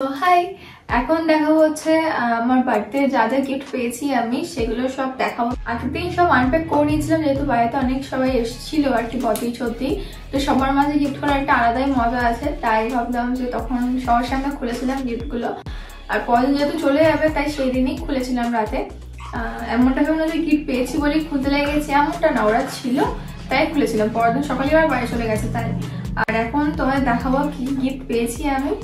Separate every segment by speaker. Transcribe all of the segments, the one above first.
Speaker 1: তো হাই, এখন দেখাবো হচ্ছে আমার বাড়িতে যা যা গিফট পেয়েছি আমি সেগুলো সব দেখাবো। আগের দিন সব আনপ্যাক করে নিয়েছিলাম, যেহেতু বাড়িতে অনেক সবাই এসেছিল আর কি, বটেই সত্যি। তো সবার মাঝে গিফট করার একটা আলাদাই মজা আছে, তাই ভাবলাম যে তখন সবার সামনে খুলেছিলাম গিফটগুলো। আর পরের যেহেতু চলে যাবে তাই সেই দিনই খুলেছিলাম রাতে। এমনটা কেমন যে গিফট পেয়েছি বলেই খুলতে লেগেছে এমনটা না, ওরা ছিল তাই খুলেছিলাম। পরের দিন সকালে আবার বাড়ি চলে গেছে তাই। আর এখন তোমায় দেখাবো কি গিফট পেয়েছি আমি।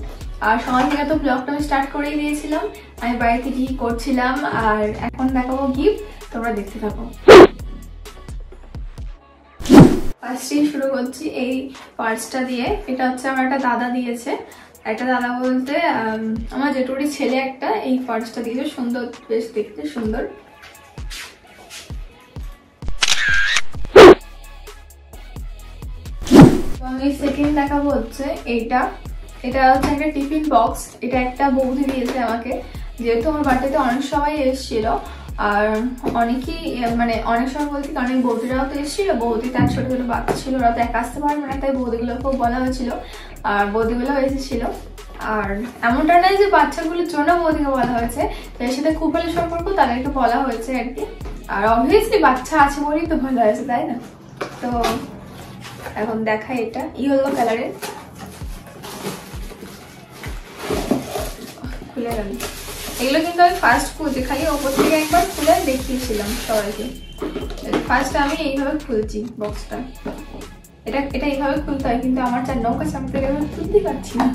Speaker 1: আর সকাল থেকে তো ব্লগটা আমি স্টার্ট করেই দিয়েছিলাম আমি বাড়িতে কি করছিলাম, আর এখন দেখাবো গিফট, তোমরা দেখতে থাকো। ফার্স্টেই শুরু করছি এই পার্সটা দিয়ে। এটা হচ্ছে আমার একটা দাদা দিয়েছে। একটা দাদা বলতে আমার জেঠুরি ছেলে একটা এই পার্সটা দিয়েছে, সুন্দর, বেশ দেখতে সুন্দর। আমি সেকেন্ড দেখাবো হচ্ছে এইটা। এটা হচ্ছে একটা টিফিন বক্স। এটা একটা বৌদি দিয়েছে আমাকে, যেহেতু আমার বাড়িতে অনেক সবাই এসেছিল। আর অনেকেই মানে অনেক সময় বলতে অনেক বৌদিরাও তো এসেছিল, বৌদি তার ছোট ছোট বাচ্চা ছিল, ওরা তো একা আসতে পারবে না, তাই বৌদিগুলোকেও বলা হয়েছিল আর বৌদিগুলোও এসেছিল। আর এমনটা নয় যে বাচ্চাগুলোর জন্য বৌদিকে বলা হয়েছে, তার সাথে খুব ভালো সম্পর্ক, তাদেরকে বলা হয়েছে আর কি। আর অবভিয়াসলি বাচ্চা আছে বলেই তো ভালো হয়েছে, তাই না? তো এখন দেখাই, এটা ইয়েলো কালারের। খুলে গেল। এগুলো কিন্তু আমি ফার্স্ট খুলছি, খালি ওপর থেকে একবার খুলে দেখিয়েছিলাম সবাইকে। ফার্স্ট আমি এইভাবে খুলছি বক্সটা। এটা এইভাবে খুলতে হয়, কিন্তু আমার চার নৌকা চাপতে গেলে খুলতে পারছি না।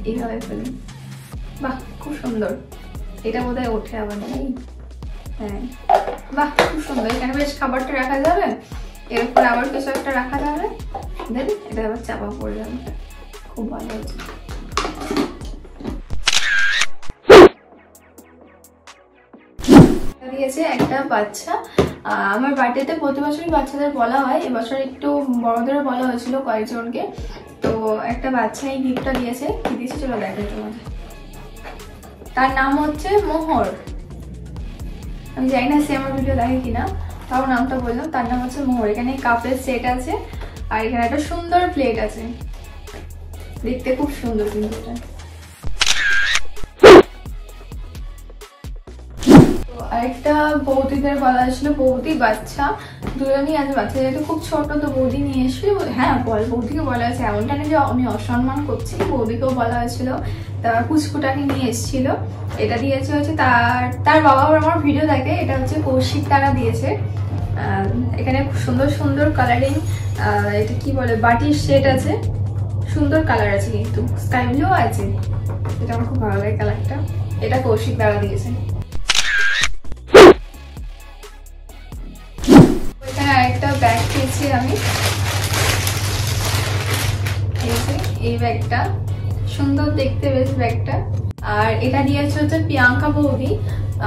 Speaker 1: এইভাবে খুলি। বাহ, খুব সুন্দর। এটা বোধহয় ওঠে আবার, নেই? হ্যাঁ, বাহ, খুব সুন্দর। এখানে বেশ খাবারটা রাখা যাবে, এরপর আবার কিছু একটা রাখা যাবে, দেন এটা আবার চাপা পড়ে যাবে। খুব ভালো হচ্ছে। দিয়েছে একটা বাচ্চা। আমার বার্থডেতে প্রতি বছরই বাচ্চাদের বলা হয়, এবছর একটু বড়দেরও বলা হয়েছিল কয়েকজনকে। তো একটা বাচ্চা এই গিফটটা দিয়েছে। কি দিয়েছে চলো দেখাই তোমাদের। তার নাম হচ্ছে মোহর। আমি জানি না সে আমার ভিডিও দেখে কিনা, তাও নামটা বললাম। তার নাম হচ্ছে মোহর। এখানে কাপের সেট আছে আর এখানে একটা সুন্দর প্লেট আছে, দেখতে খুব সুন্দর কিন্তু এটা। আরেকটা বৌদিদের বলা হয়েছিল, বৌদি বাচ্চা দুজনই আছে। বাচ্চা যেহেতু খুব ছোট, তো বৌদি নিয়ে এসেছিল। হ্যাঁ, বৌদিকে বলা হয়েছে, এমনটা না যে আমি অসম্মান করছি, বৌদিকেও বলা হয়েছিল। তার পুচকুটাকে নিয়ে এসেছিল। এটা দিয়েছে হচ্ছে তার বাবা আমার ভিডিও দেখে। এটা হচ্ছে কৌশিক তারা দিয়েছে। এখানে খুব সুন্দর সুন্দর কালারিং, এটা কি বলে, বাটির সেট আছে, সুন্দর কালার আছে, কিন্তু স্কাই ব্লু আছে। এটা আমার খুব ভালো লাগে কালারটা। এটা কৌশিক তারা দিয়েছে। একটা ব্যাগ পেয়েছি আমি, এই ব্যাগটা সুন্দর দেখতে বেশ ব্যাগটা। আর এটা দিয়েছে হচ্ছে প্রিয়াঙ্কা বৌদি।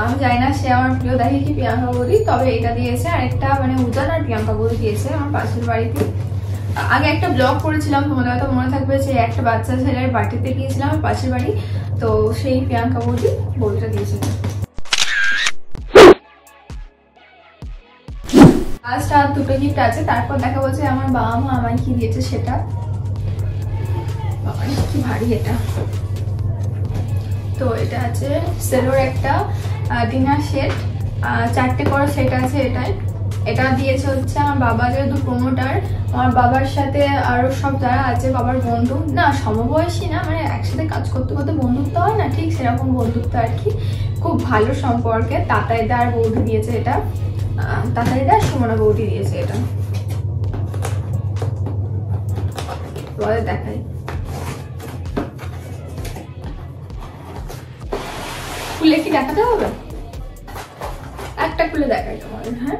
Speaker 1: আমি জানি না সে আমার প্রিয় দেখে কি প্রিয়াঙ্কা বৌদি, তবে এটা দিয়েছে। আর একটা মানে উজান আর প্রিয়াঙ্কা বৌদি দিয়েছে আমার পাশের বাড়িতে। আগে একটা ব্লগ করেছিলাম, তোমাদের হয়তো মনে থাকবে, যে একটা বাচ্চা ছেলের বাড়িতে গিয়েছিলাম আমার পাশের বাড়ি, তো সেই প্রিয়াঙ্কা বৌদিটা দিয়েছে। লাস্ট আর দুটো গিফট আছে, তারপর দেখা বলছে আমার বাবা মা আমায় কি দিয়েছে সেটা। কি ভারী এটা। তো এটা আছে সেলোর একটা ডিনার সেট, 4টে করে সেট আছে এটাই। এটা দিয়েছে হচ্ছে আমার বাবা, যেহেতু প্রমোটার। আমার বাবার সাথে আরো সব যারা আছে বাবার বন্ধু, না সমবয়সী না, মানে একসাথে কাজ করতে করতে বন্ধুত্ব হয় না, ঠিক সেরকম বন্ধুত্ব আর কি, খুব ভালো সম্পর্কে। তাতাইদা আর বৌদি দিয়েছে এটা। তাতাইদা সুমনা বৌদি দিয়েছে এটা। দেখাই, খুলে কি দেখাতে হবে? একটা খুলে দেখাই তোমাদের। হ্যাঁ,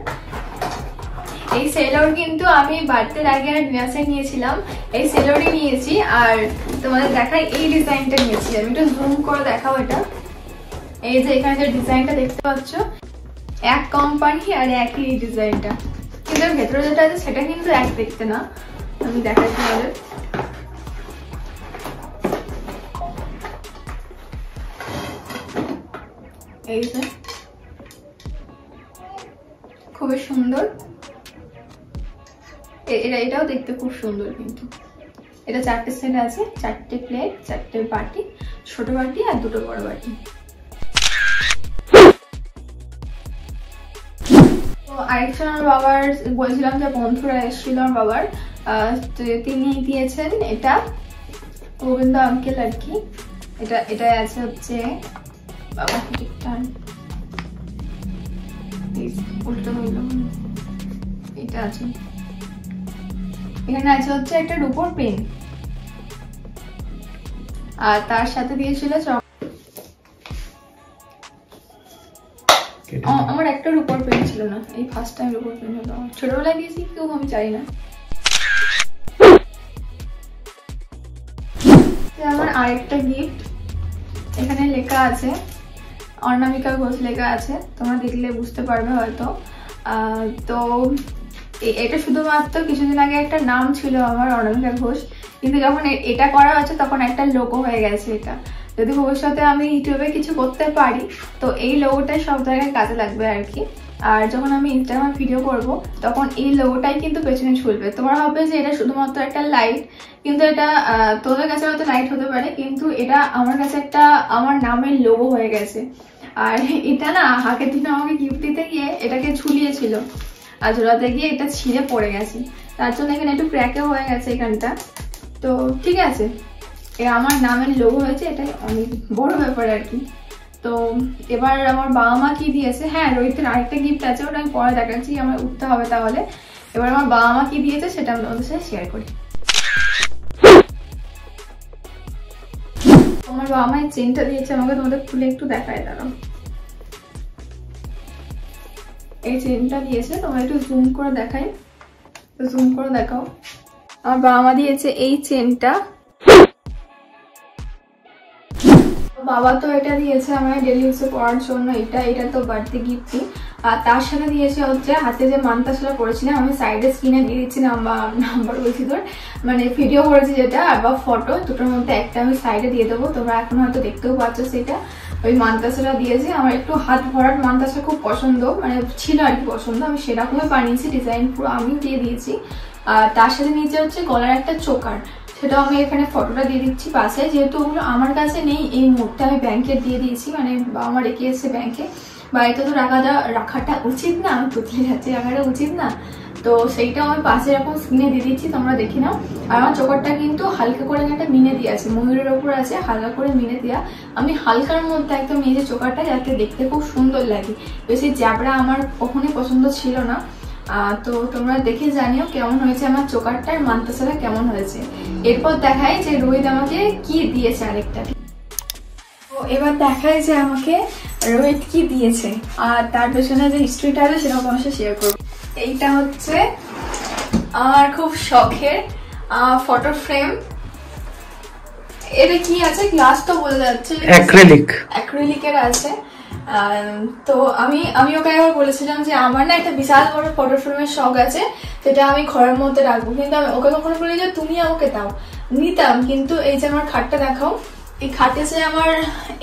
Speaker 1: এই সেলোর কিন্তু আমি বার্থডের আগে আর ডিনারে নিয়েছিলাম, এই সেলোরই নিয়েছি। আর তোমাদের দেখাই, এই ডিজাইনটা নিয়েছি আমি। একটু জুম করে দেখাও এটা। এই যে এখানে যে ডিজাইনটা দেখতে পাচ্ছ, এক কোম্পানি আর একই ডিজাইনটা, কিন্তু ভেতরে যেটা আছে সেটা কিন্তু এক দেখতে না। আমি দেখাই তোমাদের। এই যে খুবই সুন্দর, এটাও দেখতে খুব সুন্দর। কিন্তু এটা 4টে সেট আছে, 4টে প্লেট, 4টে বাটি, ছোট বাটি আর 2টো বড় বাটি। তো আরেকজন আমার বাবার বলছিলাম যে বন্ধুরা এসেছিল আমার বাবার, তিনি দিয়েছেন এটা গোবিন্দ আঙ্কেল আর কি। এটা আছে হচ্ছে বাবা উল্টো হইল, এটা আছে, এখানে আছে হচ্ছে একটা রূপোর পেন, আর তার সাথে দিয়েছিল আমার একটা রূপোর পেন ছিল না, এই ফার্স্ট টাইম রূপোর পেন হলো। ছোটবেলায় দিয়েছি কেউ, আমি চাই না। আমার আরেকটা গিফট, এখানে লেখা আছে অর্ণামিকা ঘোষ লেখা আছে, তোমরা দেখলে বুঝতে পারবে হয়তো। তো এটা শুধুমাত্র কিছুদিন আগে একটা নাম ছিল আমার অর্ণামিকা ঘোষ, কিন্তু যখন এটা করা হচ্ছে তখন একটা লোগো হয়ে গেছে। এটা যদি ভবিষ্যতে আমি ইউটিউবে কিছু করতে পারি তো এই লোগোটাই সব জায়গায় কাজে লাগবে আর কি। আর যখন আমি ইনস্টাগ্রামে ভিডিও করব তখন এই লোগোটাই কিন্তু পেছনে ঝুলবে। তোমরা ভাববে যে এটা শুধুমাত্র একটা লাইট, কিন্তু এটা তোদের কাছে হয়তো লাইট হতে পারে, কিন্তু এটা আমার কাছে একটা আমার নামের লোগো হয়ে গেছে। আর এটা না আগের দিন আমাকে গিফট দিতে গিয়ে এটাকে ঝুলিয়েছিল, আর ঝোলাতে গিয়ে এটা ছিঁড়ে পড়ে গেছে, তার জন্য এখানে একটু ক্র্যাকও হয়ে গেছে এখানটা। তো ঠিক আছে, আমার নামের লোগো হয়েছে, এটাই অনেক বড় ব্যাপার আর কি। তো এবার আমার বাবা মা কি দিয়েছে, হ্যাঁ রোহিতের আরেকটা গিফট আছে, ওটা আমি পরে দেখাচ্ছি, আমার উঠতে হবে তাহলে। এবার আমার বাবা মা কি দিয়েছে সেটা আমি ওদের সাথে শেয়ার করি। আমার বাবা মা এই চেনটা দিয়েছে আমাকে, তোমাদের খুলে একটু দেখায় দাঁড়াও। এই চেনটা দিয়েছে, তোমরা একটু জুম করে দেখাই, জুম করে দেখাও। আমার বাবা মা দিয়েছে এই চেনটা, বাবা তো এটা দিয়েছে আমার ডেলি ইউজে পড়ার জন্য, এটা তো বার্থডে গিফটই। আর তার সাথে দিয়েছে হচ্ছে হাতে যে মানতাসটা পড়েছিলাম, আমি সাইডে স্ক্রিনে দিয়ে দিচ্ছি নাম্বার বলছি তোর, মানে ভিডিও করেছি যেটা বা ফটো, দুটোর মধ্যে একটা আমি সাইডে দিয়ে দেবো, তোমরা এখন হয়তো দেখতেও পাচ্ছ সেটা। ওই মানতাসাটা দিয়েছে, আমার একটু হাত ভরাট মানতাসা খুব পছন্দ, মানে ছিল আর কি পছন্দ, আমি সেরকমই বানিয়েছি, ডিজাইন পুরো আমিও দিয়ে দিয়েছি। আর তার সাথে নিচে হচ্ছে গলার একটা চোকার, সেটাও আমি এখানে ফটোটা দিয়ে দিচ্ছি পাশে, যেহেতু ওগুলো আমার কাছে নেই এই মুহূর্তে, আমি ব্যাংকে দিয়ে দিয়েছি, মানে বাবা মা রেখে এসেছে ব্যাংকে, বাড়িতে তো রাখাটা উচিত না, আমি পুতলে যাচ্ছি, রাখাটা উচিত না, তো সেইটাও আমি পাশে এরকম স্ক্রিনে দিয়ে দিচ্ছি, তোমরা দেখে নাও। আর আমার চোকারটা কিন্তু হালকা করে একটা মিনে দিয়ে আছে, ময়ূরের ওপর আছে হালকা করে মিনে দেওয়া, আমি হালকার মধ্যে একদম এই যে চোকারটা যাতে দেখতে খুব সুন্দর লাগে, বেশি জ্যাবড়া আমার কখনোই পছন্দ ছিল না। তো তোমরা দেখে জানিও কেমন হয়েছে আমার চোকারটা, আর মানতাসাটা কেমন হয়েছে। এরপর দেখাই যে রোহিত আমাকে কি দিয়েছে আরেকটা। তো এবার দেখাই যে আমাকে রোহিত কি দিয়েছে, আর তার পেছনে যে হিস্ট্রিটা আছে সেটাও তোমার সাথে শেয়ার করবো। এইটা হচ্ছে আমার খুব শখের ফটো ফ্রেম। এটা কি আছে, গ্লাস তো বোঝা যাচ্ছে, অ্যাক্রিলিকের আছে। তো আমি ওকে একবার বলেছিলাম যে আমার না একটা বিশাল বড় ফটো ফ্রেমের শখ আছে, সেটা আমি ঘরের মধ্যে রাখবো, কিন্তু আমি ওকে কখনো বলি যে তুমি আমাকে দাও, নিতাম। কিন্তু এই যে আমার খাটটা দেখাও, এই খাটে যে আমার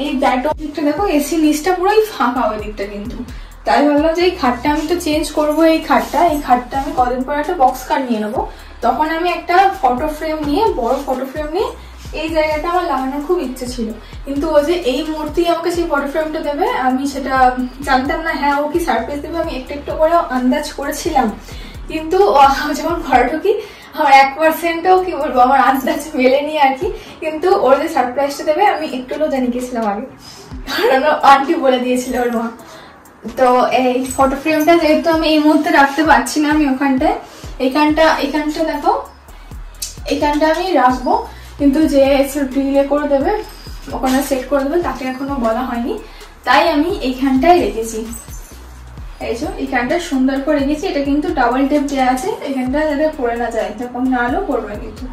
Speaker 1: এই ব্যাটো দিকটা দেখো, এসি নিচটা পুরোই ফাঁকা ওই দিকটা, কিন্তু তাই ভাবলাম যে এই খাটটা আমি তো চেঞ্জ করবো, এই খাটটা আমি কদিন পর একটা বক্স কাট নিয়ে নেবো, তখন আমি একটা ফটো ফ্রেম নিয়ে, বড় ফটো ফ্রেম নিয়ে এই জায়গাটা আমার লাগানোর খুব ইচ্ছে ছিল। কিন্তু ও যে এই মুহূর্তে আমাকে সেই ফটো ফ্রেমটা দেবে আমি সেটা জানতাম না। হ্যাঁ ও কি সারপ্রাইজ দেবে আমি একটু একটু করে আন্দাজ করেছিলাম, কিন্তু যখন ঘরে ঢুকি আমার 1%ও কি বলবো আমার আন্দাজ মেলেনি আর কি। কিন্তু ওর যে সারপ্রাইজটা দেবে আমি একটু হলেও জানি গেছিলাম আগে, কারণ আন্টি বলে দিয়েছিল ওর মা। তো এই ফটো ফ্রেমটা যেহেতু আমি এই মুহূর্তে রাখতে পারছি না, আমি ওখানটায় এখানটা দেখো, এখানটা আমি রাখবো, কিন্তু যে ডিলে করে দেবে ওখানে সেট করে দেবে তাকে এখনো বলা হয়নি, তাই আমি এইখানটায় রেখেছি। এই যে এইখানটা সুন্দর করে রেখেছি, এটা কিন্তু ডাবল টেপ দেওয়া আছে, এখানটা যাতে পড়ে না যায়, যখন না আলো পড়বে কিন্তু।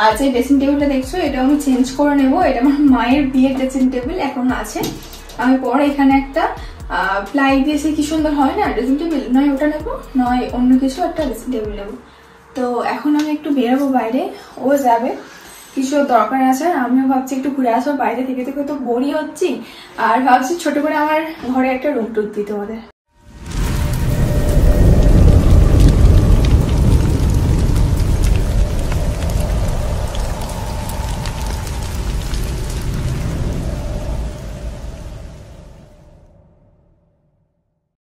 Speaker 1: আর যে ড্রেসিং টেবিলটা দেখছো এটা আমি চেঞ্জ করে নেবো, এটা আমার মায়ের বিয়ের ড্রেসিং টেবিল এখন আছে, আমি পরে এখানে একটা প্লাই দিয়েছে কি সুন্দর হয় না ড্রেসিং টেবিল, নয় ওটা নেবো নয় অন্য কিছু একটা ড্রেসিং টেবিল নেবো। তো এখন আমি একটু বেরোবো বাইরে, ও যাবে কিছু দরকার আছে, আর আমিও ভাবছি একটু ঘুরে আসবো, বাইরে থেকে থেকে তো বোরই হচ্ছি, আর ভাবছি ছোট করে আমার ঘরে একটা রুম টুর দিতে ওদের।